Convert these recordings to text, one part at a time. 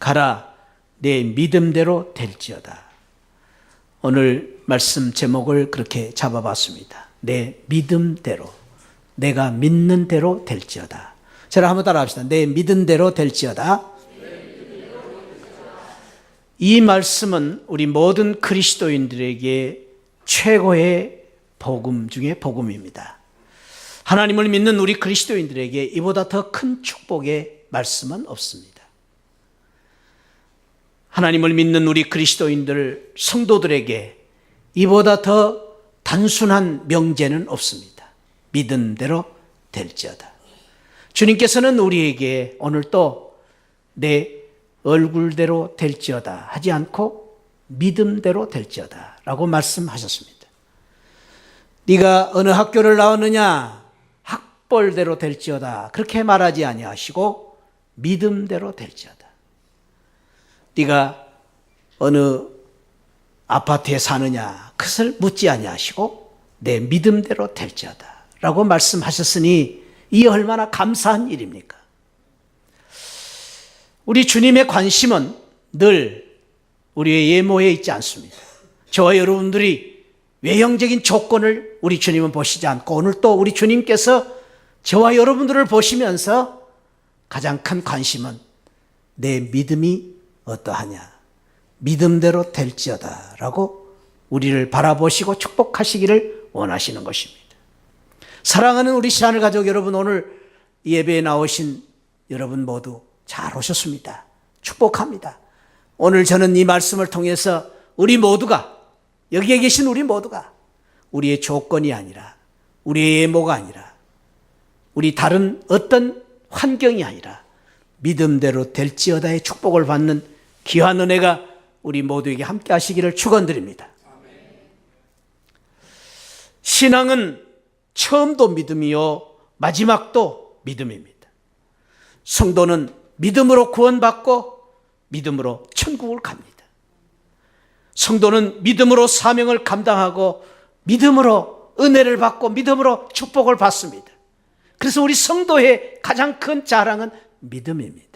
가라, 내 믿음대로 될지어다. 오늘 말씀 제목을 그렇게 잡아봤습니다. 내 믿음대로, 내가 믿는 대로 될지어다. 저랑 한번 따라합시다. 내 믿은 대로 될지어다. 이 말씀은 우리 모든 그리스도인들에게 최고의 복음 중에 복음입니다. 하나님을 믿는 우리 그리스도인들에게 이보다 더 큰 축복의 말씀은 없습니다. 하나님을 믿는 우리 그리스도인들, 성도들에게 이보다 더 단순한 명제는 없습니다. 믿은 대로 될지어다. 주님께서는 우리에게 오늘 또 내 얼굴대로 될지어다 하지 않고 믿음대로 될지어다 라고 말씀하셨습니다. 네가 어느 학교를 나왔느냐, 학벌대로 될지어다 그렇게 말하지 아니하시고 믿음대로 될지어다. 네가 어느 아파트에 사느냐 그것을 묻지 아니하시고 내 믿음대로 될지어다 라고 말씀하셨으니 이 얼마나 감사한 일입니까? 우리 주님의 관심은 늘 우리의 예모에 있지 않습니다. 저와 여러분들이 외형적인 조건을 우리 주님은 보시지 않고 오늘 또 우리 주님께서 저와 여러분들을 보시면서 가장 큰 관심은 내 믿음이 어떠하냐, 믿음대로 될지어다 라고 우리를 바라보시고 축복하시기를 원하시는 것입니다. 사랑하는 우리 시안을 가족 여러분, 오늘 예배에 나오신 여러분 모두 잘 오셨습니다. 축복합니다. 오늘 저는 이 말씀을 통해서 우리 모두가, 여기에 계신 우리 모두가 우리의 조건이 아니라, 우리의 예모가 아니라, 우리 다른 어떤 환경이 아니라 믿음대로 될지어다의 축복을 받는 귀한 은혜가 우리 모두에게 함께 하시기를 축원드립니다. 신앙은 처음도 믿음이요 마지막도 믿음입니다. 성도는 믿음으로 구원받고 믿음으로 천국을 갑니다. 성도는 믿음으로 사명을 감당하고 믿음으로 은혜를 받고 믿음으로 축복을 받습니다. 그래서 우리 성도의 가장 큰 자랑은 믿음입니다.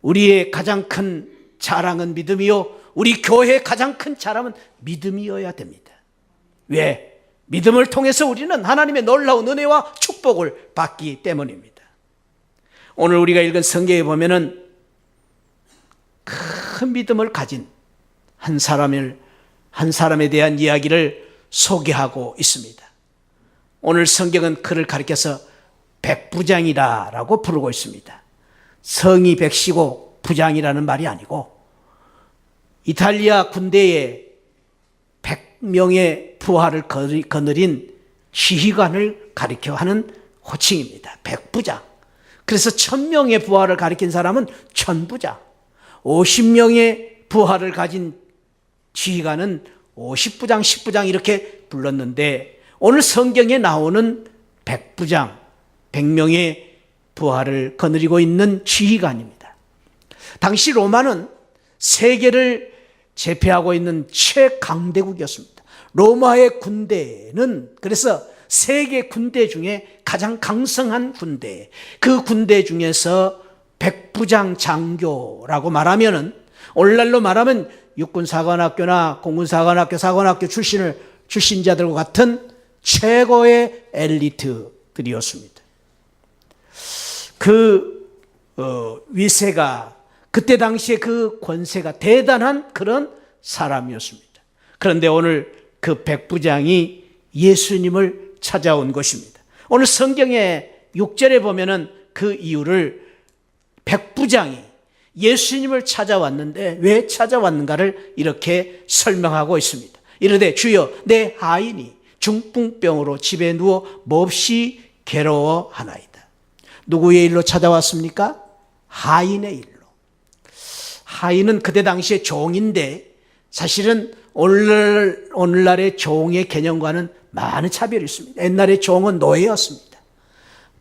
우리의 가장 큰 자랑은 믿음이요, 우리 교회의 가장 큰 자랑은 믿음이어야 됩니다. 왜? 믿음을 통해서 우리는 하나님의 놀라운 은혜와 축복을 받기 때문입니다. 오늘 우리가 읽은 성경에 보면은 큰 믿음을 가진 한 사람에 대한 이야기를 소개하고 있습니다. 오늘 성경은 그를 가리켜서 백부장이라고 부르고 있습니다. 성이 백시고 부장이라는 말이 아니고 이탈리아 군대에 100명의 부하를 거느린 지휘관을 가리켜 하는 호칭입니다. 백부장. 그래서 1000명의 부하를 가리킨 사람은 천부장, 50명의 부하를 가진 지휘관은 50부장, 10부장 이렇게 불렀는데 오늘 성경에 나오는 백부장, 100명의 부하를 거느리고 있는 지휘관입니다. 당시 로마는 세계를 제패하고 있는 최강대국이었습니다. 로마의 군대는 그래서 세계 군대 중에 가장 강성한 군대, 그 군대 중에서 백부장 장교라고 말하면은 오늘날로 말하면 육군사관학교나 공군사관학교, 사관학교 출신자들과 같은 최고의 엘리트들이었습니다. 그 위세가 그때 당시에 그 권세가 대단한 그런 사람이었습니다. 그런데 오늘 그 백부장이 예수님을 찾아온 것입니다. 오늘 성경의 6절에 보면은 그 이유를 백부장이 예수님을 찾아왔는데 왜 찾아왔는가를 이렇게 설명하고 있습니다. 이르되 주여 내 하인이 중풍병으로 집에 누워 몹시 괴로워하나이다. 누구의 일로 찾아왔습니까? 하인의 일로. 하인은 그때 당시에 종인데 사실은 오늘날의 종의 개념과는 많은 차별이 있습니다. 옛날에 종은 노예였습니다.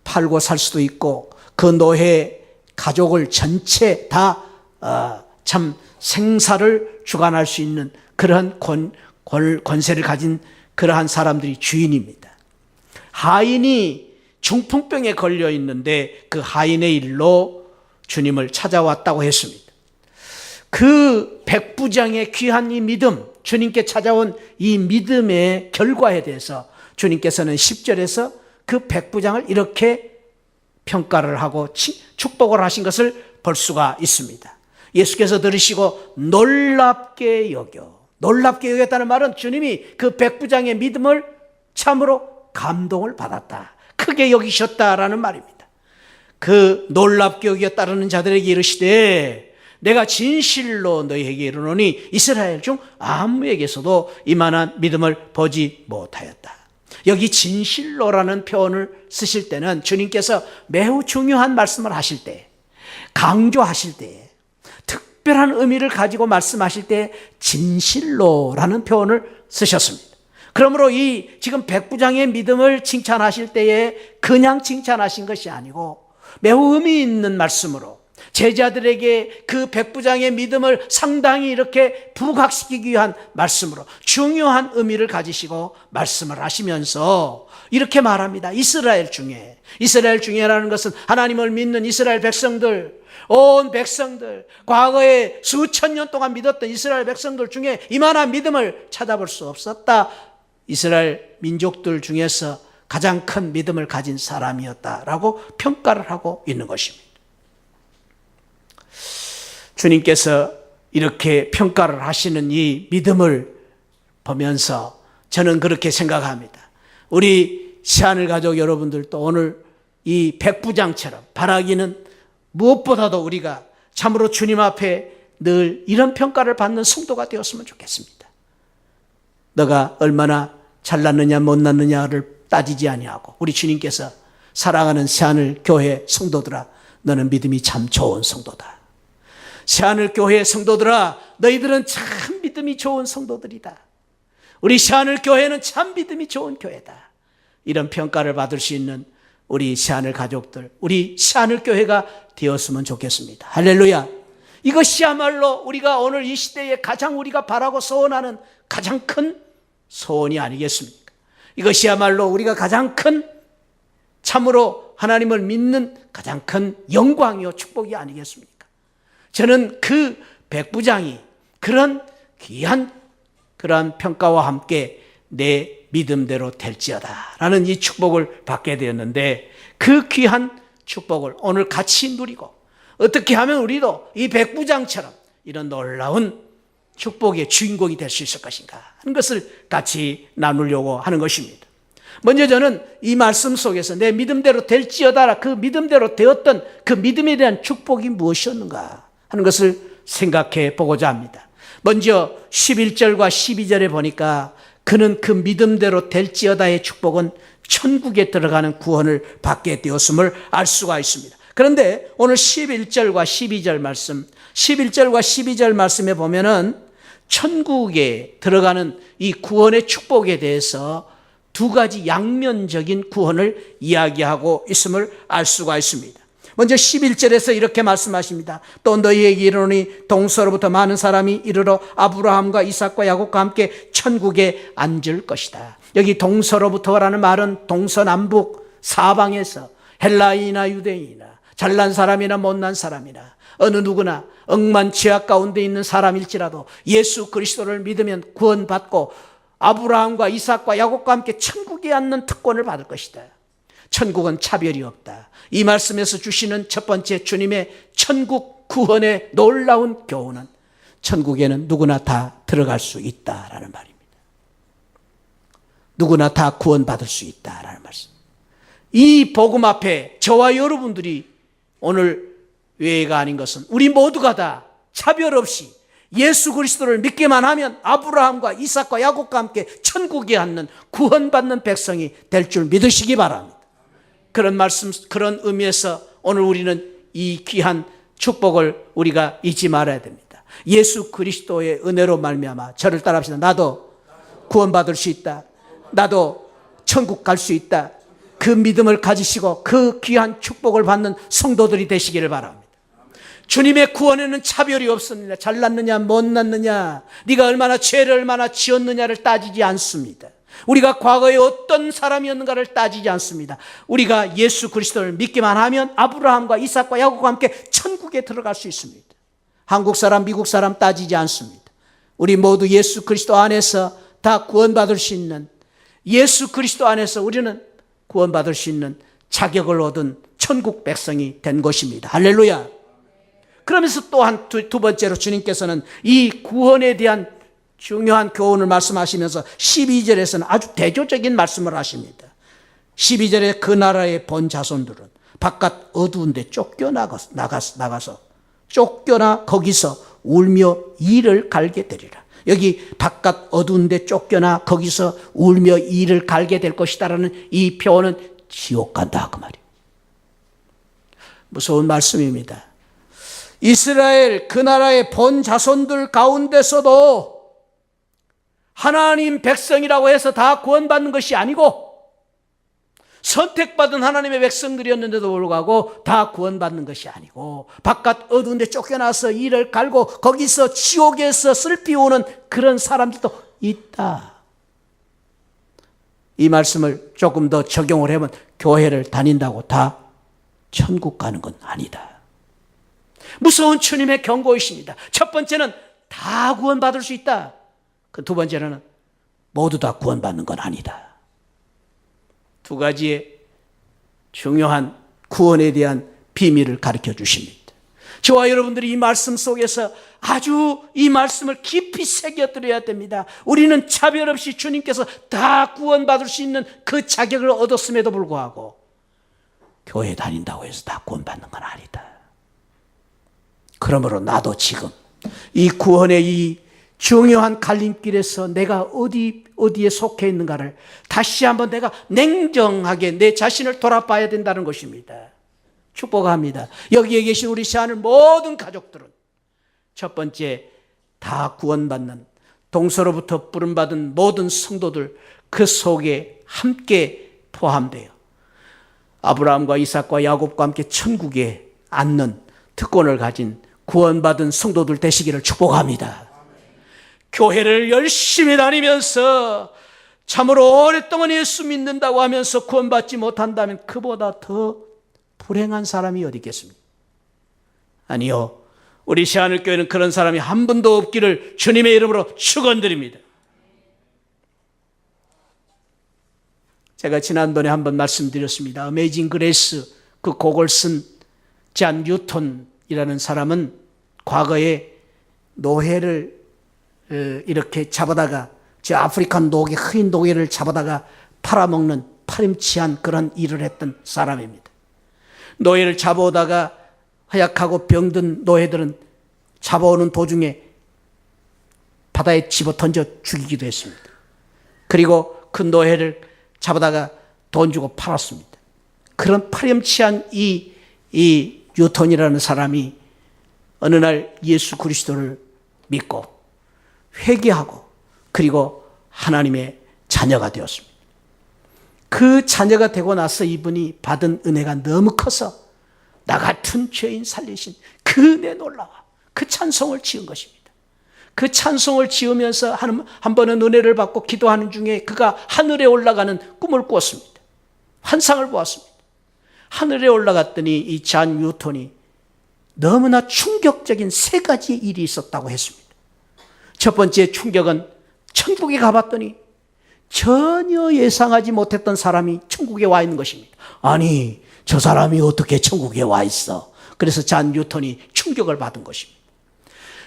팔고 살 수도 있고 그 노예 가족을 전체 다 참 생사를 주관할 수 있는 그러한 권세를 가진 그러한 사람들이 주인입니다. 하인이 중풍병에 걸려 있는데 그 하인의 일로 주님을 찾아왔다고 했습니다. 그 백부장의 귀한 이 믿음, 주님께 찾아온 이 믿음의 결과에 대해서 주님께서는 10절에서 그 백부장을 이렇게 평가를 하고 축복을 하신 것을 볼 수가 있습니다. 예수께서 들으시고 놀랍게 여겼다는 말은 주님이 그 백부장의 믿음을 참으로 감동을 받았다, 크게 여기셨다라는 말입니다. 그 놀랍게 여겼다는 자들에게 이르시되 내가 진실로 너희에게 이르노니 이스라엘 중 아무에게서도 이만한 믿음을 보지 못하였다. 여기 진실로라는 표현을 쓰실 때는 주님께서 매우 중요한 말씀을 하실 때, 강조하실 때, 특별한 의미를 가지고 말씀하실 때 진실로라는 표현을 쓰셨습니다. 그러므로 이 지금 백부장의 믿음을 칭찬하실 때에 그냥 칭찬하신 것이 아니고 매우 의미 있는 말씀으로 제자들에게 그 백부장의 믿음을 상당히 이렇게 부각시키기 위한 말씀으로 중요한 의미를 가지시고 말씀을 하시면서 이렇게 말합니다. 이스라엘 중에라는 것은 하나님을 믿는 이스라엘 백성들, 온 백성들, 과거에 수천 년 동안 믿었던 이스라엘 백성들 중에 이만한 믿음을 찾아볼 수 없었다. 이스라엘 민족들 중에서 가장 큰 믿음을 가진 사람이었다라고 평가를 하고 있는 것입니다. 주님께서 이렇게 평가를 하시는 이 믿음을 보면서 저는 그렇게 생각합니다. 우리 새하늘 가족 여러분들도 오늘 이 백부장처럼 바라기는 무엇보다도 우리가 참으로 주님 앞에 늘 이런 평가를 받는 성도가 되었으면 좋겠습니다. 너가 얼마나 잘났느냐 못났느냐를 따지지 아니하고 우리 주님께서 사랑하는 새하늘 교회 성도들아, 너는 믿음이 참 좋은 성도다. 새하늘 교회 성도들아, 너희들은 참 믿음이 좋은 성도들이다. 우리 새하늘 교회는 참 믿음이 좋은 교회다. 이런 평가를 받을 수 있는 우리 새하늘 가족들, 우리 새하늘 교회가 되었으면 좋겠습니다. 할렐루야. 이것이야말로 우리가 오늘 이 시대에 가장 우리가 바라고 소원하는 가장 큰 소원이 아니겠습니까? 이것이야말로 우리가 가장 큰, 참으로 하나님을 믿는 가장 큰 영광이요 축복이 아니겠습니까? 저는 그 백부장이 그런 귀한 그러한 평가와 함께 내 믿음대로 될지어다 라는 이 축복을 받게 되었는데, 그 귀한 축복을 오늘 같이 누리고 어떻게 하면 우리도 이 백부장처럼 이런 놀라운 축복의 주인공이 될 수 있을 것인가 하는 것을 같이 나누려고 하는 것입니다. 먼저 저는 이 말씀 속에서 내 믿음대로 될지어다, 그 믿음대로 되었던 그 믿음에 대한 축복이 무엇이었는가 하는 것을 생각해 보고자 합니다. 먼저 11절과 12절에 보니까 그는 그 믿음대로 될지어다의 축복은 천국에 들어가는 구원을 받게 되었음을 알 수가 있습니다. 그런데 오늘 11절과 12절 말씀, 11절과 12절 말씀에 보면은 천국에 들어가는 이 구원의 축복에 대해서 두 가지 양면적인 구원을 이야기하고 있음을 알 수가 있습니다. 먼저 11절에서 이렇게 말씀하십니다. 또 너희에게 이르노니 동서로부터 많은 사람이 이르러 아브라함과 이삭과 야곱과 함께 천국에 앉을 것이다. 여기 동서로부터라는 말은 동서남북 사방에서 헬라인이나 유대인이나 잘난 사람이나 못난 사람이나 어느 누구나 억만취약 가운데 있는 사람일지라도 예수 그리스도를 믿으면 구원받고 아브라함과 이삭과 야곱과 함께 천국에 앉는 특권을 받을 것이다. 천국은 차별이 없다. 이 말씀에서 주시는 첫 번째 주님의 천국 구원의 놀라운 교훈은 천국에는 누구나 다 들어갈 수 있다라는 말입니다. 누구나 다 구원받을 수 있다라는 말씀. 이 복음 앞에 저와 여러분들이 오늘 외가 아닌 것은 우리 모두가 다 차별 없이 예수 그리스도를 믿기만 하면 아브라함과 이삭과 야곱과 함께 천국에 앉는 구원받는 백성이 될 줄 믿으시기 바랍니다. 그런 말씀, 그런 의미에서 오늘 우리는 이 귀한 축복을 우리가 잊지 말아야 됩니다. 예수 그리스도의 은혜로 말미암아 저를 따라합시다. 나도 구원받을 수 있다. 나도 천국 갈 수 있다. 그 믿음을 가지시고 그 귀한 축복을 받는 성도들이 되시기를 바랍니다. 주님의 구원에는 차별이 없습니다. 잘났느냐 못났느냐, 네가 얼마나 죄를 얼마나 지었느냐를 따지지 않습니다. 우리가 과거에 어떤 사람이었는가를 따지지 않습니다. 우리가 예수 그리스도를 믿기만 하면 아브라함과 이삭과 야곱과 함께 천국에 들어갈 수 있습니다. 한국 사람, 미국 사람 따지지 않습니다. 우리 모두 예수 그리스도 안에서 다 구원받을 수 있는, 예수 그리스도 안에서 우리는 구원받을 수 있는 자격을 얻은 천국 백성이 된 것입니다. 할렐루야. 그러면서 또한 두 번째로 주님께서는 이 구원에 대한 중요한 교훈을 말씀하시면서 12절에서는 아주 대조적인 말씀을 하십니다. 12절에 그 나라의 본 자손들은 바깥 어두운 데 쫓겨나가서 쫓겨나 거기서 울며 이를 갈게 되리라. 여기 바깥 어두운 데 쫓겨나 거기서 울며 이를 갈게 될 것이다라는 이 표현은 지옥 간다 그 말이에요. 무서운 말씀입니다. 이스라엘 그 나라의 본 자손들 가운데서도 하나님 백성이라고 해서 다 구원받는 것이 아니고 선택받은 하나님의 백성들이었는데도 불구하고 다 구원받는 것이 아니고 바깥 어두운 데 쫓겨나서 이를 갈고 거기서 지옥에서 슬피 우는 그런 사람들도 있다. 이 말씀을 조금 더 적용을 해보면 교회를 다닌다고 다 천국 가는 건 아니다. 무서운 주님의 경고이십니다. 첫 번째는 다 구원받을 수 있다. 그 두 번째는 모두 다 구원받는 건 아니다. 두 가지의 중요한 구원에 대한 비밀을 가르쳐 주십니다. 저와 여러분들이 이 말씀 속에서 아주 이 말씀을 깊이 새겨들어야 됩니다. 우리는 차별 없이 주님께서 다 구원받을 수 있는 그 자격을 얻었음에도 불구하고 교회 다닌다고 해서 다 구원받는 건 아니다. 그러므로 나도 지금 이 구원의 이 중요한 갈림길에서 내가 어디에 속해 있는가를 다시 한번 내가 냉정하게 내 자신을 돌아봐야 된다는 것입니다. 축복합니다. 여기에 계신 우리 시안을 모든 가족들은 첫 번째 다 구원받는 동서로부터 부름받은 모든 성도들 그 속에 함께 포함되어 아브라함과 이삭과 야곱과 함께 천국에 앉는 특권을 가진 구원받은 성도들 되시기를 축복합니다. 교회를 열심히 다니면서 참으로 오랫동안 예수 믿는다고 하면서 구원받지 못한다면 그보다 더 불행한 사람이 어디 있겠습니까? 아니요. 우리 시안을교회는 그런 사람이 한 분도 없기를 주님의 이름으로 축원드립니다. 제가 지난번에 한번 말씀드렸습니다. 어메이징 그레이스 그 곡을 쓴 잔 뉴턴이라는 사람은 과거에 노예를 이렇게 잡아다가 저 아프리칸 노예, 흑인 노예를 잡아다가 팔아먹는 파렴치한 그런 일을 했던 사람입니다. 노예를 잡아오다가 허약하고 병든 노예들은 잡아오는 도중에 바다에 집어 던져 죽이기도 했습니다. 그리고 그 노예를 잡아다가 돈 주고 팔았습니다. 그런 파렴치한 이 뉴턴이라는 사람이 어느 날 예수 그리스도를 믿고 회개하고 그리고 하나님의 자녀가 되었습니다. 그 자녀가 되고 나서 이분이 받은 은혜가 너무 커서 나 같은 죄인 살리신 그 은혜 놀라워 그 찬송을 지은 것입니다. 그 찬송을 지으면서 한 번은 은혜를 받고 기도하는 중에 그가 하늘에 올라가는 꿈을 꾸었습니다. 환상을 보았습니다. 하늘에 올라갔더니 이 잔 뉴턴이 너무나 충격적인 세 가지 일이 있었다고 했습니다. 첫 번째 충격은 천국에 가봤더니 전혀 예상하지 못했던 사람이 천국에 와 있는 것입니다. 아니, 저 사람이 어떻게 천국에 와 있어? 그래서 잔 뉴턴이 충격을 받은 것입니다.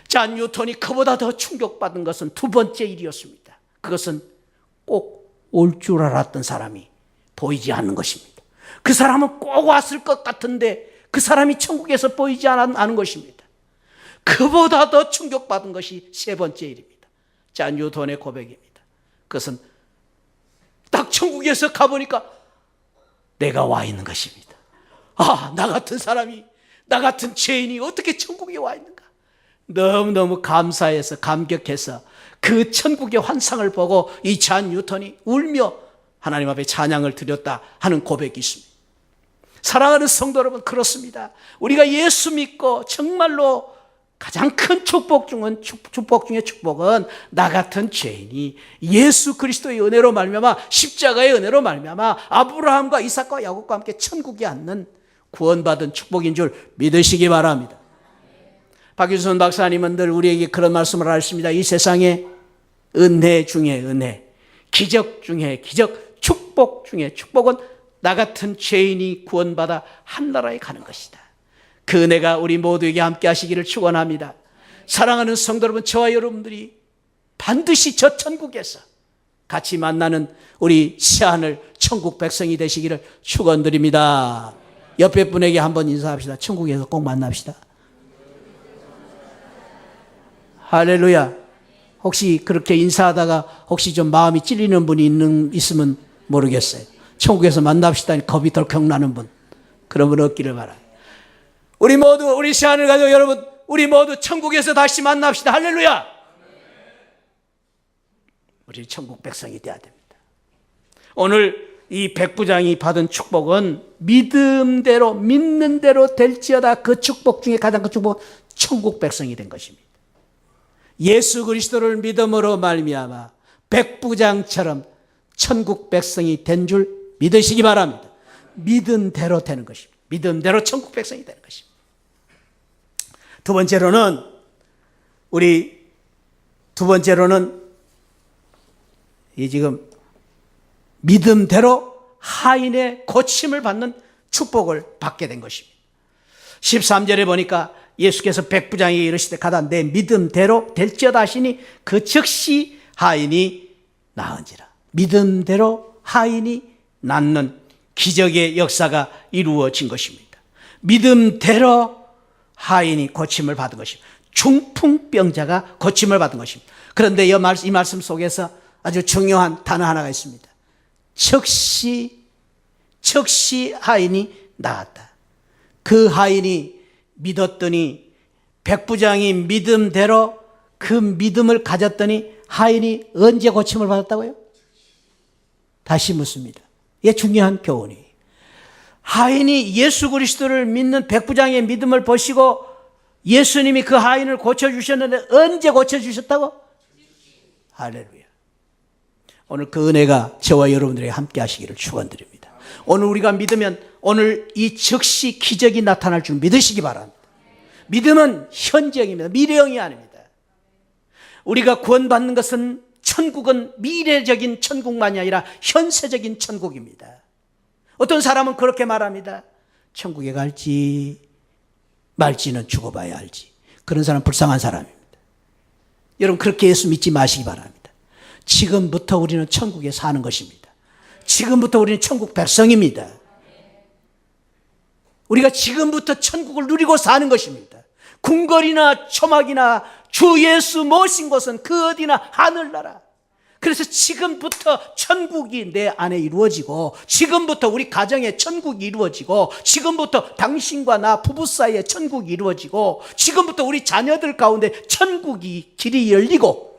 잔 뉴턴이 그보다 더 충격받은 것은 두 번째 일이었습니다. 그것은 꼭 올 줄 알았던 사람이 보이지 않는 것입니다. 그 사람은 꼭 왔을 것 같은데 그 사람이 천국에서 보이지 않은 것입니다. 그보다 더 충격받은 것이 세 번째 일입니다. 잔 뉴턴의 고백입니다. 그것은 딱 천국에서 가보니까 내가 와 있는 것입니다. 아, 나 같은 사람이, 나 같은 죄인이 어떻게 천국에 와 있는가? 너무너무 감사해서 감격해서 그 천국의 환상을 보고 이 잔 뉴턴이 울며 하나님 앞에 찬양을 드렸다 하는 고백이 있습니다. 사랑하는 성도 여러분, 그렇습니다. 우리가 예수 믿고 정말로 가장 큰 축복 중에 축복은 나 같은 죄인이 예수 그리스도의 은혜로 말미암아 십자가의 은혜로 말미암아 아브라함과 이삭과 야곱과 함께 천국에 앉는 구원받은 축복인 줄 믿으시기 바랍니다. 박유선 박사님은 늘 우리에게 그런 말씀을 하십니다. 이 세상에 은혜 중에 은혜, 기적 중에 기적, 축복 중에 축복은 나 같은 죄인이 구원받아 한나라에 가는 것이다. 그 은혜가 우리 모두에게 함께 하시기를 축원합니다. 사랑하는 성도 여러분, 저와 여러분들이 반드시 저 천국에서 같이 만나는 우리 새하늘 천국 백성이 되시기를 축원드립니다. 옆에 분에게 한번 인사합시다. 천국에서 꼭 만납시다. 할렐루야. 혹시 그렇게 인사하다가 혹시 좀 마음이 찔리는 분이 있으면 모르겠어요. 천국에서 만납시다. 겁이 덜컥 나는 분, 그런 분 없기를 바랍니다. 우리 모두, 우리 새하늘 가족 여러분, 우리 모두 천국에서 다시 만납시다. 할렐루야. 우리 천국 백성이 되어야 됩니다. 오늘 이 백부장이 받은 축복은 믿음대로, 믿는 대로 될지어다. 그 축복 중에 가장 큰 축복은 천국 백성이 된 것입니다. 예수 그리스도를 믿음으로 말미암아 백부장처럼 천국 백성이 된 줄 믿으시기 바랍니다. 믿은 대로 되는 것입니다. 믿음대로 천국 백성이 되는 것입니다. 두 번째로는 이 지금 믿음대로 하인의 고침을 받는 축복을 받게 된 것입니다. 13절에 보니까 예수께서 백부장에게 이르시되 가다 내 믿음대로 될지어다 하시니 그 즉시 하인이 나은지라. 믿음대로 하인이 낫는 기적의 역사가 이루어진 것입니다. 믿음대로 하인이 고침을 받은 것입니다. 중풍병자가 고침을 받은 것입니다. 그런데 이 말씀 속에서 아주 중요한 단어 하나가 있습니다. 즉시 하인이 나았다. 그 하인이 믿었더니, 백부장이 믿음대로 그 믿음을 가졌더니 하인이 언제 고침을 받았다고요? 다시 묻습니다. 이게 중요한 교훈이에요. 하인이 예수 그리스도를 믿는 백부장의 믿음을 보시고 예수님이 그 하인을 고쳐주셨는데 언제 고쳐주셨다고? 할렐루야. 오늘 그 은혜가 저와 여러분들에게 함께 하시기를 축원드립니다. 오늘 우리가 믿으면 오늘 이 즉시 기적이 나타날 줄 믿으시기 바랍니다. 믿음은 현재형입니다. 미래형이 아닙니다. 우리가 구원받는 것은, 천국은 미래적인 천국만이 아니라 현세적인 천국입니다. 어떤 사람은 그렇게 말합니다. 천국에 갈지 말지는 죽어봐야 알지. 그런 사람은 불쌍한 사람입니다. 여러분, 그렇게 예수 믿지 마시기 바랍니다. 지금부터 우리는 천국에 사는 것입니다. 지금부터 우리는 천국 백성입니다. 우리가 지금부터 천국을 누리고 사는 것입니다. 궁궐이나 초막이나 주 예수 모신 곳은 그 어디나 하늘나라. 그래서 지금부터 천국이 내 안에 이루어지고, 지금부터 우리 가정에 천국이 이루어지고, 지금부터 당신과 나 부부 사이에 천국이 이루어지고, 지금부터 우리 자녀들 가운데 천국이 길이 열리고,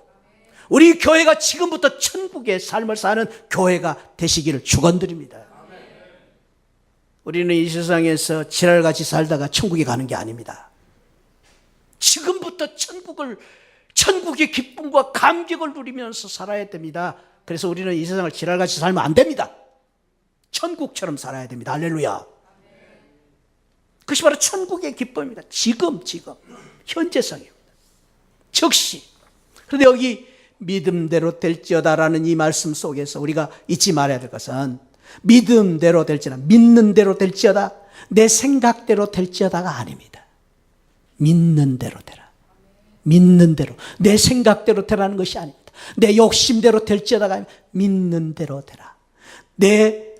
우리 교회가 지금부터 천국의 삶을 사는 교회가 되시기를 축원드립니다. 우리는 이 세상에서 지랄같이 살다가 천국에 가는 게 아닙니다. 지금부터 천국의 기쁨과 감격을 누리면서 살아야 됩니다. 그래서 우리는 이 세상을 지랄같이 살면 안 됩니다. 천국처럼 살아야 됩니다. 할렐루야. 그것이 바로 천국의 기쁨입니다. 지금 현재성입니다. 즉시. 그런데 여기 믿음대로 될지어다라는 이 말씀 속에서 우리가 잊지 말아야 될 것은, 믿음대로 될지어다, 믿는 대로 될지어다, 내 생각대로 될지어다가 아닙니다. 믿는 대로 되라. 믿는 대로, 내 생각대로 되라는 것이 아닙니다. 내 욕심대로 될지어다가 아닙니다. 믿는 대로 되라. 내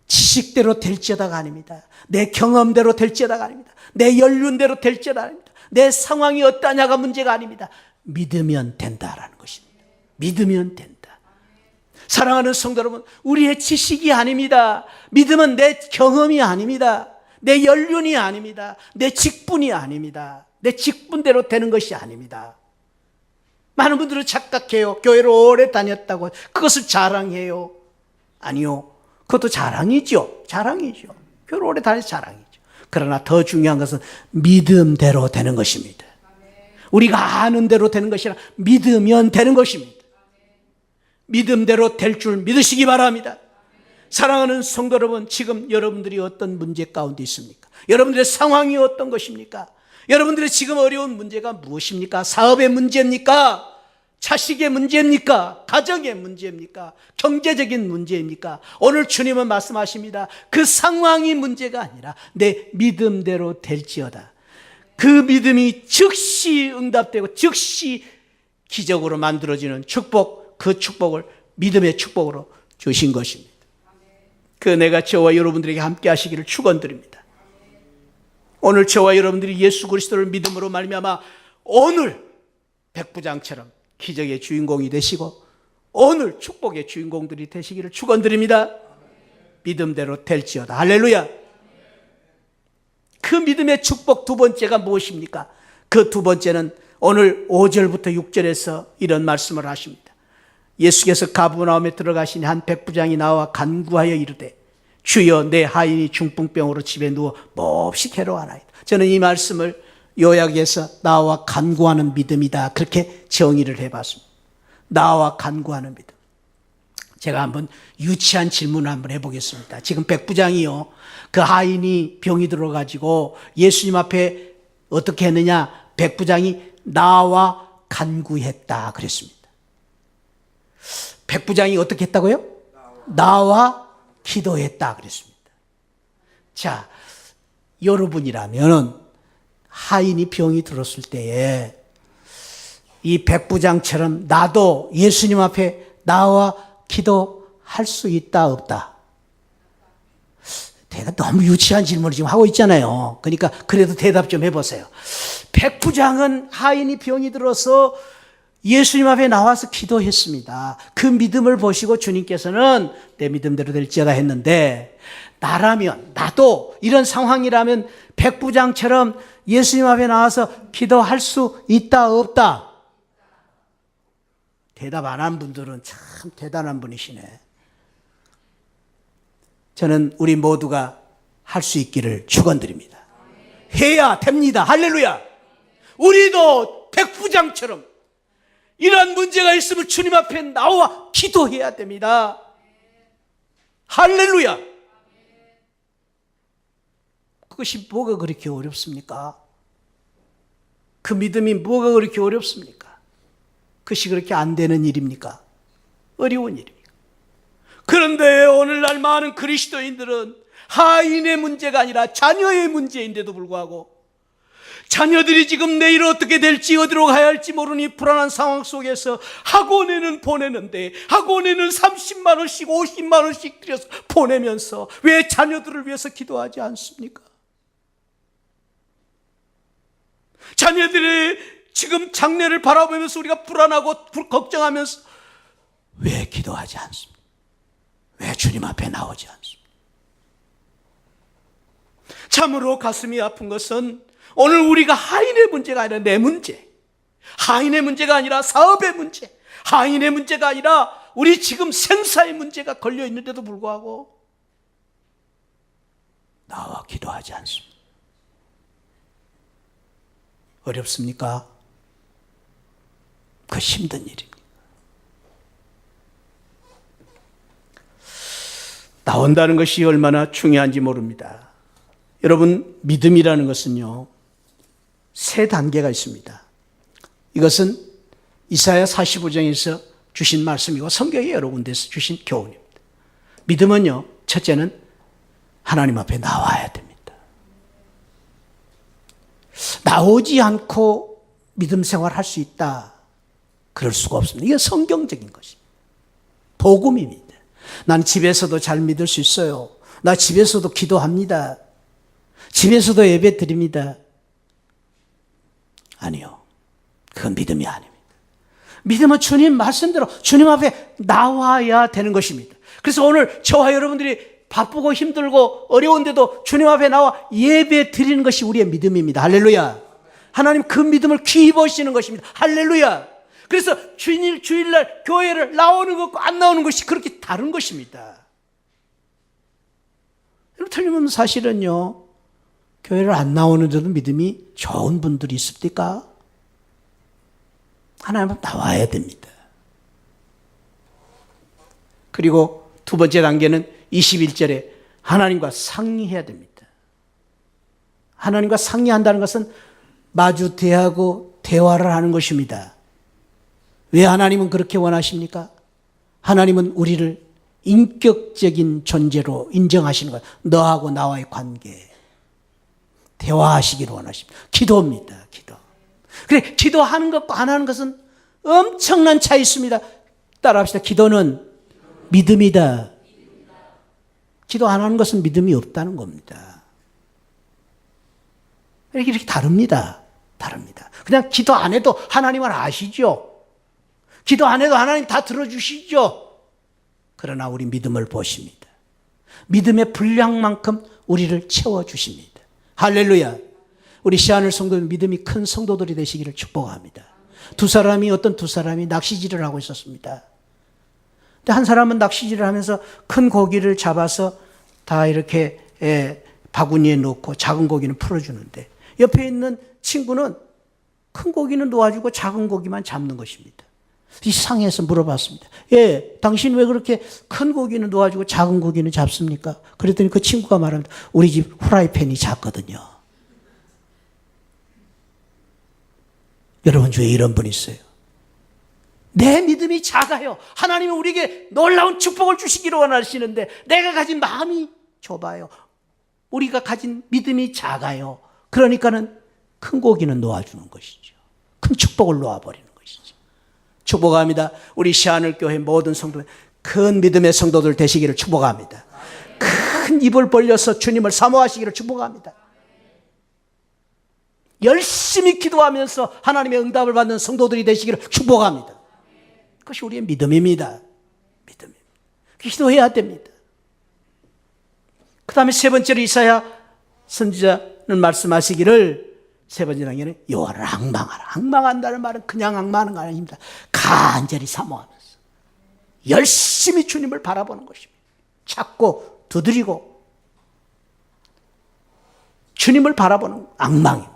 지식대로 될지어다가 아닙니다. 내 경험대로 될지어다가 아닙니다. 내 연륜대로 될지어다가 아닙니다. 내 상황이 어떠냐가 문제가 아닙니다. 믿으면 된다라는 것입니다. 믿으면 된다. 사랑하는 성도 여러분, 우리의 지식이 아닙니다. 믿음은 내 경험이 아닙니다. 내 연륜이 아닙니다. 내 직분이 아닙니다. 내 직분대로 되는 것이 아닙니다. 많은 분들은 착각해요. 교회를 오래 다녔다고 그것을 자랑해요. 아니요, 그것도 자랑이죠. 교회를 오래 다녀서 자랑이죠. 그러나 더 중요한 것은 믿음대로 되는 것입니다. 우리가 아는 대로 되는 것이 아니라 믿으면 되는 것입니다. 믿음대로 될 줄 믿으시기 바랍니다. 사랑하는 성도 여러분, 지금 여러분들이 어떤 문제 가운데 있습니까? 여러분들의 상황이 어떤 것입니까? 여러분들의 지금 어려운 문제가 무엇입니까? 사업의 문제입니까? 자식의 문제입니까? 가정의 문제입니까? 경제적인 문제입니까? 오늘 주님은 말씀하십니다. 그 상황이 문제가 아니라 내 믿음대로 될지어다. 그 믿음이 즉시 응답되고 즉시 기적으로 만들어지는 축복, 그 축복을 믿음의 축복으로 주신 것입니다. 그 은혜가 저와 여러분들에게 함께 하시기를 축원드립니다. 오늘 저와 여러분들이 예수 그리스도를 믿음으로 말미암아 오늘 백부장처럼 기적의 주인공이 되시고 오늘 축복의 주인공들이 되시기를 축원드립니다. 믿음대로 될지어다. 할렐루야. 그 믿음의 축복 두 번째가 무엇입니까? 그 두 번째는 오늘 5절부터 6절에서 이런 말씀을 하십니다. 예수께서 가버나움에 들어가시니 한 백부장이 나와 간구하여 이르되 주여 내 하인이 중풍병으로 집에 누워 몹시 괴로워하나이다. 저는 이 말씀을 요약해서 나와 간구하는 믿음이다, 그렇게 정의를 해봤습니다. 나와 간구하는 믿음. 제가 한번 유치한 질문을 한번 해보겠습니다. 지금 백부장이요, 그 하인이 병이 들어가지고 예수님 앞에 어떻게 했느냐? 백부장이 나와 간구했다 그랬습니다. 백부장이 어떻게 했다고요? 나와 기도했다 그랬습니다. 자, 여러분이라면 하인이 병이 들었을 때에 이 백부장처럼 나도 예수님 앞에 나와 기도할 수 있다 없다? 내가 너무 유치한 질문을 지금 하고 있잖아요. 그러니까 그래도 대답 좀 해보세요. 백부장은 하인이 병이 들어서 예수님 앞에 나와서 기도했습니다. 그 믿음을 보시고 주님께서는 내 믿음대로 될지어다 했는데, 나라면, 나도 이런 상황이라면 백부장처럼 예수님 앞에 나와서 기도할 수 있다 없다? 대답 안 한 분들은 참 대단한 분이시네. 저는 우리 모두가 할 수 있기를 축원드립니다. 해야 됩니다. 할렐루야. 우리도 백부장처럼 이러한 문제가 있으면 주님 앞에 나와 기도해야 됩니다. 할렐루야. 그것이 뭐가 그렇게 어렵습니까? 그 믿음이 뭐가 그렇게 어렵습니까? 그것이 그렇게 안 되는 일입니까? 어려운 일입니까? 그런데 오늘날 많은 그리스도인들은 하인의 문제가 아니라 자녀의 문제인데도 불구하고 자녀들이 지금 내일 어떻게 될지 어디로 가야 할지 모르니 불안한 상황 속에서 학원에는 보내는데 학원에는 30만 원씩 50만 원씩 들여서 보내면서 왜 자녀들을 위해서 기도하지 않습니까? 자녀들의 지금 장래를 바라보면서 우리가 불안하고 걱정하면서 왜 기도하지 않습니까? 왜 주님 앞에 나오지 않습니까? 참으로 가슴이 아픈 것은 오늘 우리가 하인의 문제가 아니라 내 문제, 하인의 문제가 아니라 사업의 문제, 하인의 문제가 아니라 우리 지금 생사의 문제가 걸려 있는데도 불구하고 나와 기도하지 않습니다. 어렵습니까? 그 힘든 일입니다. 나온다는 것이 얼마나 중요한지 모릅니다. 여러분, 믿음이라는 것은요, 세 단계가 있습니다. 이것은 이사야 45장에서 주신 말씀이고 성경에 여러 군데서 주신 교훈입니다. 믿음은요, 첫째는 하나님 앞에 나와야 됩니다. 나오지 않고 믿음 생활할 수 있다, 그럴 수가 없습니다. 이게 성경적인 것입니다. 복음입니다. 난 집에서도 잘 믿을 수 있어요. 나 집에서도 기도합니다. 집에서도 예배 드립니다. 아니요, 그건 믿음이 아닙니다. 믿음은 주님 말씀대로 주님 앞에 나와야 되는 것입니다. 그래서 오늘 저와 여러분들이 바쁘고 힘들고 어려운데도 주님 앞에 나와 예배 드리는 것이 우리의 믿음입니다. 할렐루야. 하나님 그 믿음을 귀히 보시는 것입니다. 할렐루야. 그래서 주일날 교회를 나오는 것과 안 나오는 것이 그렇게 다른 것입니다. 틀리면 사실은요, 교회를 안 나오는데도 믿음이 좋은 분들이 있습니까? 하나님 앞에 나와야 됩니다. 그리고 두 번째 단계는 21절에 하나님과 상의해야 됩니다. 하나님과 상의한다는 것은 마주 대하고 대화를 하는 것입니다. 왜 하나님은 그렇게 원하십니까? 하나님은 우리를 인격적인 존재로 인정하시는 거예요. 너하고 나와의 관계. 대화하시기를 원하십니다. 기도입니다. 기도. 그래, 기도하는 것과 안 하는 것은 엄청난 차이 있습니다. 따라합시다. 기도는 믿음이다. 기도 안 하는 것은 믿음이 없다는 겁니다. 이렇게 다릅니다. 다릅니다. 그냥 기도 안 해도 하나님을 아시죠? 기도 안 해도 하나님 다 들어주시죠? 그러나 우리 믿음을 보십니다. 믿음의 분량만큼 우리를 채워주십니다. 할렐루야. 우리 시안을 성도는 믿음이 큰 성도들이 되시기를 축복합니다. 어떤 두 사람이 낚시질을 하고 있었습니다. 근데 한 사람은 낚시질을 하면서 큰 고기를 잡아서 다 이렇게 바구니에 넣고 작은 고기는 풀어주는데 옆에 있는 친구는 큰 고기는 놓아주고 작은 고기만 잡는 것입니다. 이상해서 물어봤습니다. 예, 당신 왜 그렇게 큰 고기는 놓아주고 작은 고기는 잡습니까? 그랬더니 그 친구가 말합니다. 우리 집 후라이팬이 작거든요. 여러분 중에 이런 분 있어요. 내 믿음이 작아요. 하나님은 우리에게 놀라운 축복을 주시기를 원하시는데 내가 가진 마음이 좁아요. 우리가 가진 믿음이 작아요. 그러니까는 큰 고기는 놓아주는 것이죠. 큰 축복을 놓아버리는 것이죠. 축복합니다. 우리 시안을 교회 모든 성도들 큰 믿음의 성도들 되시기를 축복합니다. 큰 입을 벌려서 주님을 사모하시기를 축복합니다. 열심히 기도하면서 하나님의 응답을 받는 성도들이 되시기를 축복합니다. 그것이 우리의 믿음입니다. 믿음입니다. 기도해야 됩니다. 그 다음에 세 번째로 이사야 선지자는 말씀하시기를 세 번째 단계는 여호와를 앙망하라. 앙망한다는 말은 그냥 앙망하는 거 아닙니다. 간절히 사모하면서 열심히 주님을 바라보는 것입니다. 찾고 두드리고 주님을 바라보는 앙망입니다.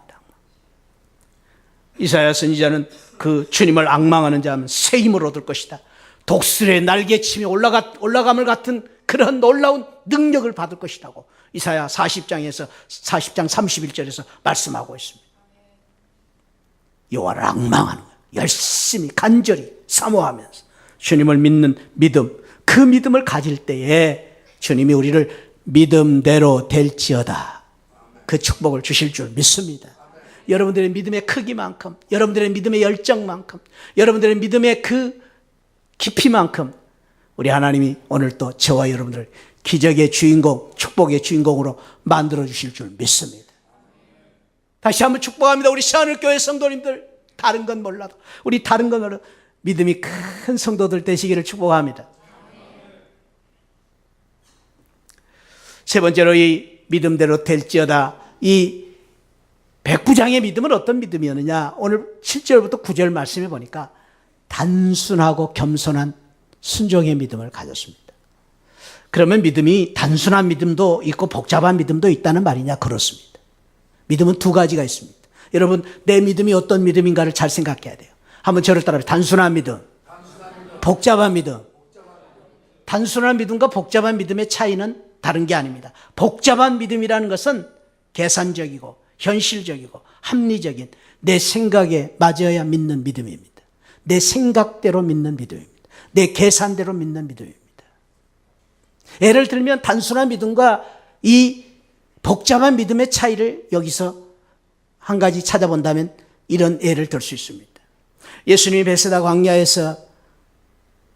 이사야 선지자는 그 주님을 앙망하는 자는 새 힘을 얻을 것이다. 독수리의 날개침이 올라감을 같은 그런 놀라운 능력을 받을 것이라고 이사야 40장 31절에서 말씀하고 있습니다. 여호와를 앙망하는 거예요. 열심히 간절히 사모하면서 주님을 믿는 믿음, 그 믿음을 가질 때에 주님이 우리를 믿음대로 될지어다 그 축복을 주실 줄 믿습니다. 여러분들의 믿음의 크기만큼, 여러분들의 믿음의 열정만큼, 여러분들의 믿음의 그 깊이만큼 우리 하나님이 오늘 또 저와 여러분들을 기적의 주인공, 축복의 주인공으로 만들어 주실 줄 믿습니다. 다시 한번 축복합니다. 우리 시안을교회 성도님들, 다른 건 몰라도 우리 다른 건 몰라도 믿음이 큰 성도들 되시기를 축복합니다. 세 번째로 이 믿음대로 될지어다. 이 백부장의 믿음은 어떤 믿음이었느냐? 오늘 7절부터 9절 말씀해 보니까 단순하고 겸손한 순종의 믿음을 가졌습니다. 그러면 믿음이 단순한 믿음도 있고 복잡한 믿음도 있다는 말이냐? 그렇습니다. 믿음은 두 가지가 있습니다. 여러분, 내 믿음이 어떤 믿음인가를 잘 생각해야 돼요. 한번 저를 따라해보세요. 단순한 믿음, 복잡한 믿음. 단순한 믿음과 복잡한 믿음의 차이는 다른 게 아닙니다. 복잡한 믿음이라는 것은 계산적이고 현실적이고 합리적인 내 생각에 맞아야 믿는 믿음입니다. 내 생각대로 믿는 믿음입니다. 내 계산대로 믿는 믿음입니다. 예를 들면 단순한 믿음과 이 복잡한 믿음의 차이를 여기서 한 가지 찾아본다면 이런 예를 들 수 있습니다. 예수님이 베세다 광야에서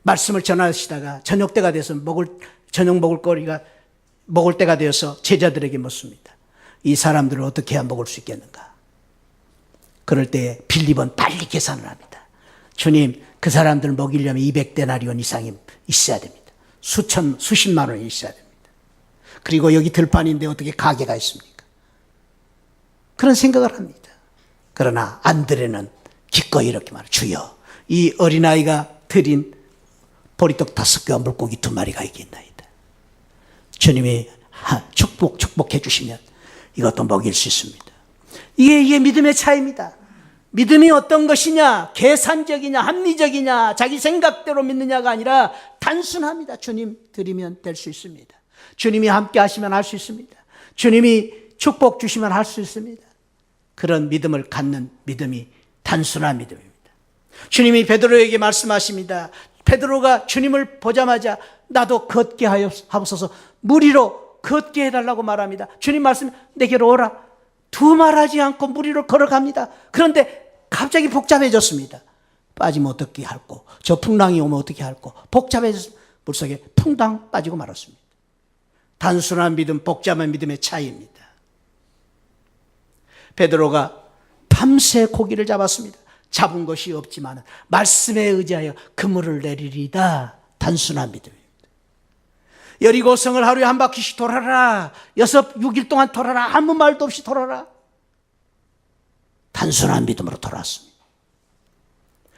말씀을 전하시다가 저녁 때가 돼서 저녁 먹을 때가 되어서 제자들에게 묻습니다. 이 사람들을 어떻게 해야 먹을 수 있겠는가? 그럴 때 빌립은 빨리 계산을 합니다. 주님, 그 사람들 먹이려면 200데나리온 이상이 있어야 됩니다. 수십만 원이 있어야 됩니다. 그리고 여기 들판인데 어떻게 가게가 있습니까? 그런 생각을 합니다. 그러나 안드레는 기꺼이 이렇게 말해요. 주여, 이 어린아이가 드린 보리떡 5개와 물고기 2마리가 있겠나이다. 주님이 축복해 주시면 이것도 먹일 수 있습니다. 이게 믿음의 차이입니다. 믿음이 어떤 것이냐, 계산적이냐, 합리적이냐, 자기 생각대로 믿느냐가 아니라 단순합니다. 주님 드리면 될 수 있습니다. 주님이 함께 하시면 할 수 있습니다. 주님이 축복 주시면 할 수 있습니다. 그런 믿음을 갖는 믿음이 단순한 믿음입니다. 주님이 베드로에게 말씀하십니다. 베드로가 주님을 보자마자 나도 걷게 하옵소서, 물 위로 걷게 해달라고 말합니다. 주님 말씀, 내게로 오라. 두말하지 않고 물 위로 걸어갑니다. 그런데 갑자기 복잡해졌습니다. 빠지면 어떻게 할꼬, 저 풍랑이 오면 어떻게 할꼬, 복잡해져서 물속에 퐁당 빠지고 말았습니다. 단순한 믿음, 복잡한 믿음의 차이입니다. 베드로가 밤새 고기를 잡았습니다. 잡은 것이 없지만 말씀에 의지하여 그물을 내리리다. 단순한 믿음입니다. 여리고성을 하루에 한 바퀴씩 돌아라. 6일 동안 돌아라. 아무 말도 없이 돌아라. 단순한 믿음으로 돌아왔습니다.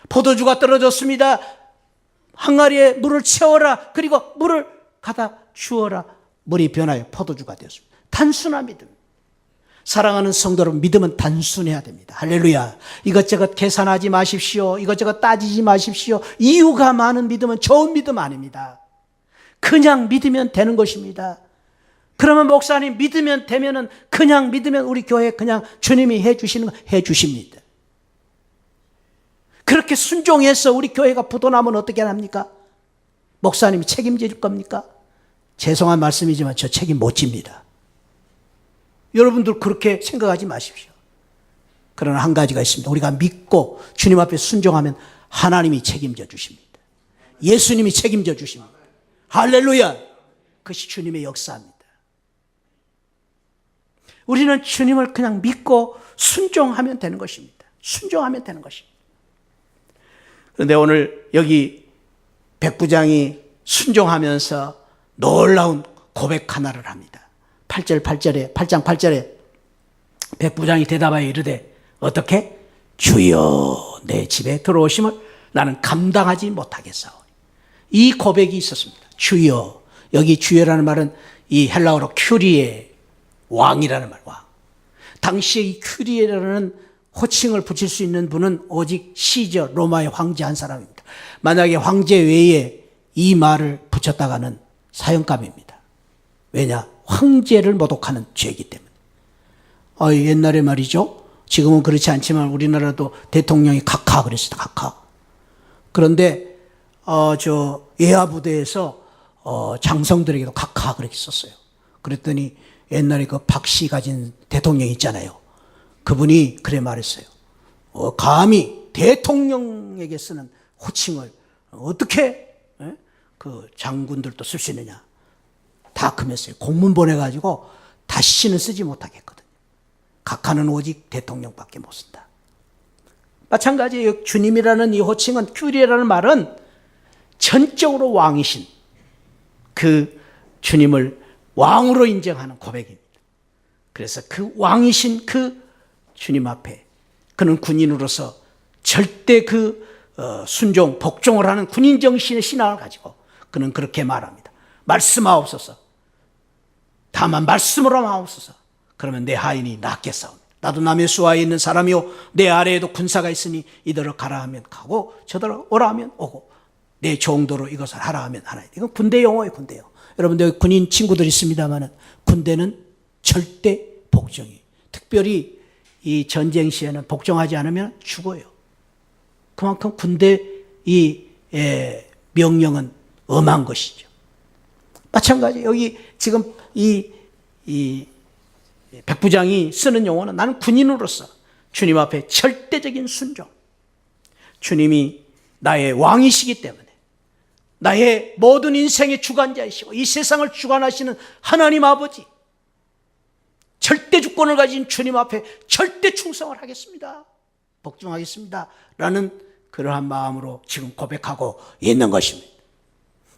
포도주가 떨어졌습니다. 항아리에 물을 채워라. 그리고 물을 갖다 주어라. 물이 변하여 포도주가 되었습니다. 단순한 믿음. 사랑하는 성도 여러분, 믿음은 단순해야 됩니다. 할렐루야. 이것저것 계산하지 마십시오. 이것저것 따지지 마십시오. 이유가 많은 믿음은 좋은 믿음 아닙니다. 그냥 믿으면 되는 것입니다. 그러면 목사님, 믿으면 되면은, 그냥 믿으면 우리 교회 그냥 주님이 해주시는 거 해주십니다. 그렇게 순종해서 우리 교회가 부도나면 어떻게 합니까? 목사님이 책임질 겁니까? 죄송한 말씀이지만 저 책임 못 집니다. 여러분들 그렇게 생각하지 마십시오. 그러나 한 가지가 있습니다. 우리가 믿고 주님 앞에 순종하면 하나님이 책임져 주십니다. 예수님이 책임져 주십니다. 할렐루야. 그것이 주님의 역사입니다. 우리는 주님을 그냥 믿고 순종하면 되는 것입니다. 순종하면 되는 것입니다. 그런데 오늘 여기 백부장이 순종하면서 놀라운 고백 하나를 합니다. 8장 8절에 백부장이 대답하여 이르되 어떻게? 주여 내 집에 들어오심을 나는 감당하지 못하겠사오니. 이 고백이 있었습니다. 주여. 여기 주여라는 말은 이 헬라어로 큐리에, 왕이라는 말, 왕. 당시에 이 큐리에라는 호칭을 붙일 수 있는 분은 오직 시저, 로마의 황제 한 사람입니다. 만약에 황제 외에 이 말을 붙였다가는 사형감입니다. 왜냐? 황제를 모독하는 죄이기 때문에. 옛날에 말이죠. 지금은 그렇지 않지만 우리나라도 대통령이 각하 그랬어요. 각하. 그런데 예하부대에서 장성들에게도 각하 그렇게 썼어요. 그랬더니 옛날에 그 박씨 가진 대통령 있잖아요. 그분이 그래 말했어요. 감히 대통령에게 쓰는 호칭을 어떻게 그 장군들도 쓸 수 있느냐. 다 금했어요. 공문 보내가지고 다시는 쓰지 못하겠거든요. 각하는 오직 대통령밖에 못 쓴다. 마찬가지예요. 주님이라는 이 호칭은, 큐리라는 말은 전적으로 왕이신 그 주님을 왕으로 인정하는 고백입니다. 그래서 그 왕이신 그 주님 앞에 그는 군인으로서 절대 순종, 복종을 하는 군인 정신의 신앙을 가지고 그는 그렇게 말합니다. 말씀하옵소서. 다만 말씀으로 하옵소서. 그러면 내 하인이 낫겠사옵니다. 나도 남의 수하에 있는 사람이요 내 아래에도 군사가 있으니 이대로 가라 하면 가고 저대로 오라 하면 오고 내 정도로 이것을 하라 하면 하라. 이건 군대 용어예요. 군대 용어. 여러분들 군인 친구들 있습니다만 군대는 절대 복종이에요. 특별히 이 전쟁 시에는 복종하지 않으면 죽어요. 그만큼 군대 이 명령은 엄한 것이죠. 마찬가지 여기 지금 이 백부장이 쓰는 용어는 나는 군인으로서 주님 앞에 절대적인 순종. 주님이 나의 왕이시기 때문에 나의 모든 인생의 주관자이시고 이 세상을 주관하시는 하나님 아버지, 절대 주권을 가진 주님 앞에 절대 충성을 하겠습니다. 복종하겠습니다. 라는 그러한 마음으로 지금 고백하고 있는 것입니다.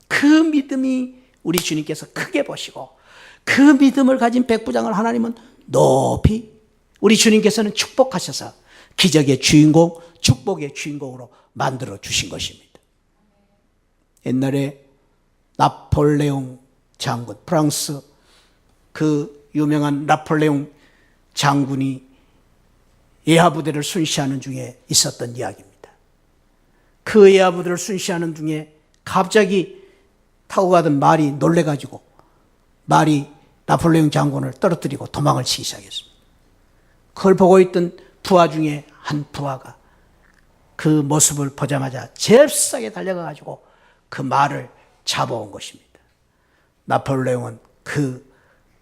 그 믿음이 우리 주님께서 크게 보시고 그 믿음을 가진 백부장을 하나님은 높이 우리 주님께서는 축복하셔서 기적의 주인공, 축복의 주인공으로 만들어 주신 것입니다. 옛날에 나폴레옹 장군, 프랑스 그 유명한 나폴레옹 장군이 예하부대를 순시하는 중에 있었던 이야기입니다. 그 예하부대를 순시하는 중에 갑자기 타고 가던 말이 놀래가지고 말이 나폴레옹 장군을 떨어뜨리고 도망을 치기 시작했습니다. 그걸 보고 있던 부하 중에 한 부하가 그 모습을 보자마자 잽싸게 달려가가지고 그 말을 잡아온 것입니다. 나폴레옹은 그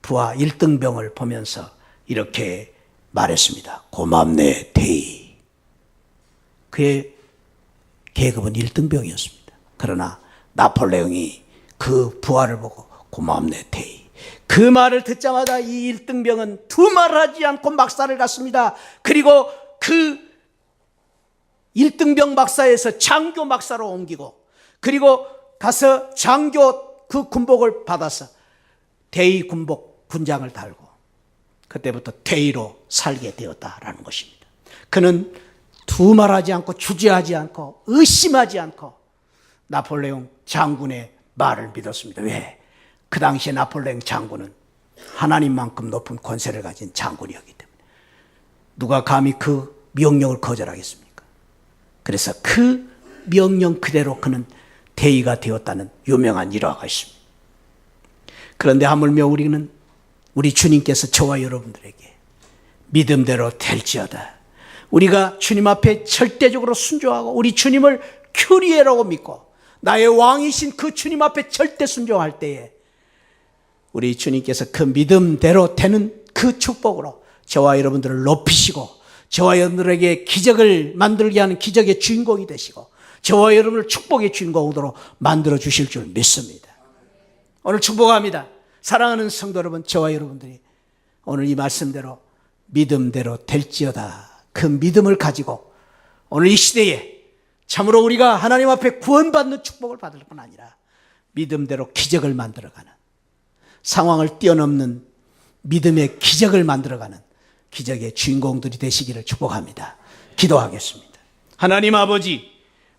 부하 1등병을 보면서 이렇게 말했습니다. 고맙네, 대위. 그의 계급은 1등병이었습니다. 그러나 나폴레옹이 그 부하를 보고 고맙네, 대위. 그 말을 듣자마자 이 1등병은 두말하지 않고 막사를 갔습니다. 그리고 그 1등병 막사에서 장교 막사로 옮기고, 그리고 가서 장교 그 군복을 받아서 대위 군복 군장을 달고 그때부터 대위로 살게 되었다라는 것입니다. 그는 두말하지 않고 주저하지 않고 의심하지 않고 나폴레옹 장군의 말을 믿었습니다. 왜? 그 당시에 나폴레옹 장군은 하나님만큼 높은 권세를 가진 장군이었기 때문에 누가 감히 그 명령을 거절하겠습니까? 그래서 그 명령 그대로 그는 대위가 되었다는 유명한 일화가 있습니다. 그런데 하물며 우리 주님께서 저와 여러분들에게 믿음대로 될지어다, 우리가 주님 앞에 절대적으로 순종하고 우리 주님을 큐리에라고 믿고 나의 왕이신 그 주님 앞에 절대 순종할 때에 우리 주님께서 그 믿음대로 되는 그 축복으로 저와 여러분들을 높이시고 저와 여러분들에게 기적을 만들게 하는 기적의 주인공이 되시고 저와 여러분을 축복의 주인공으로 만들어 주실 줄 믿습니다. 오늘 축복합니다. 사랑하는 성도 여러분, 저와 여러분들이 오늘 이 말씀대로 믿음대로 될지어다, 그 믿음을 가지고 오늘 이 시대에 참으로 우리가 하나님 앞에 구원받는 축복을 받을 뿐 아니라 믿음대로 기적을 만들어가는, 상황을 뛰어넘는 믿음의 기적을 만들어가는 기적의 주인공들이 되시기를 축복합니다. 기도하겠습니다. 하나님 아버지,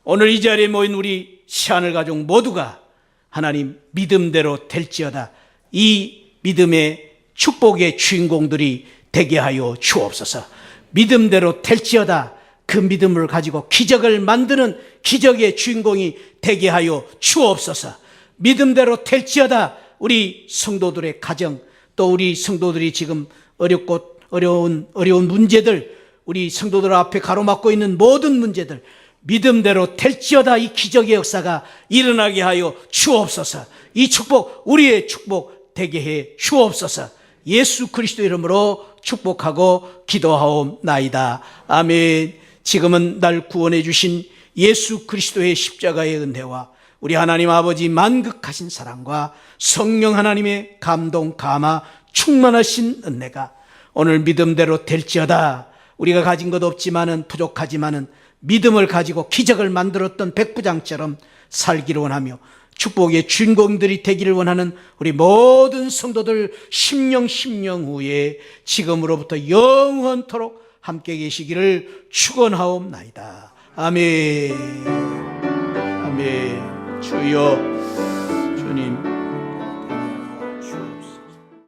오늘 이 자리에 모인 우리 시하늘 가족 모두가 하나님 믿음대로 될지어다, 이 믿음의 축복의 주인공들이 되게 하여 주옵소서. 믿음대로 될지어다, 그 믿음을 가지고 기적을 만드는 기적의 주인공이 되게 하여 주옵소서. 믿음대로 될지어다, 우리 성도들의 가정, 또 우리 성도들이 지금 어렵고 어려운 문제들, 우리 성도들 앞에 가로막고 있는 모든 문제들 믿음대로 될지어다, 이 기적의 역사가 일어나게 하여 주옵소서. 이 축복 우리의 축복 되게 해 주옵소서. 예수 그리스도 이름으로 축복하고 기도하옵나이다. 아멘. 지금은 날 구원해 주신 예수 그리스도의 십자가의 은혜와 우리 하나님 아버지 만극하신 사랑과 성령 하나님의 감동 감화 충만하신 은혜가 오늘 믿음대로 될지어다, 우리가 가진 것 없지만은 부족하지만은 믿음을 가지고 기적을 만들었던 백부장처럼 살기를 원하며 축복의 주인공들이 되기를 원하는 우리 모든 성도들 심령 후에 지금으로부터 영원토록 함께 계시기를 축원하옵나이다. 아멘. 아멘. 주여, 주님